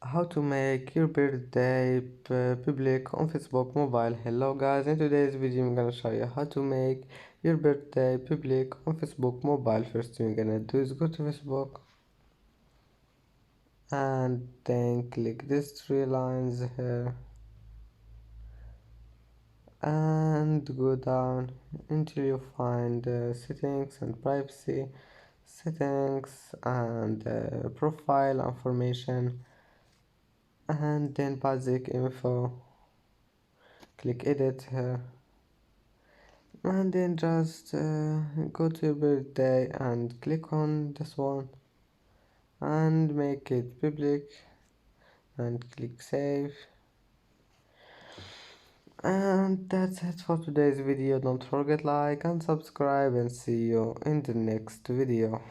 How to make your birthday public on Facebook mobile. Hello guys, in today's video I'm gonna show you how to make your birthday public on Facebook mobile. First thing you're gonna do is go to Facebook and then click these three lines here and go down until you find settings and privacy, settings and profile information, and then basic info. Click edit here and then just go to your birthday and click on this one and make it public and click save. And that's it for today's video. Don't forget like and subscribe, and see you in the next video.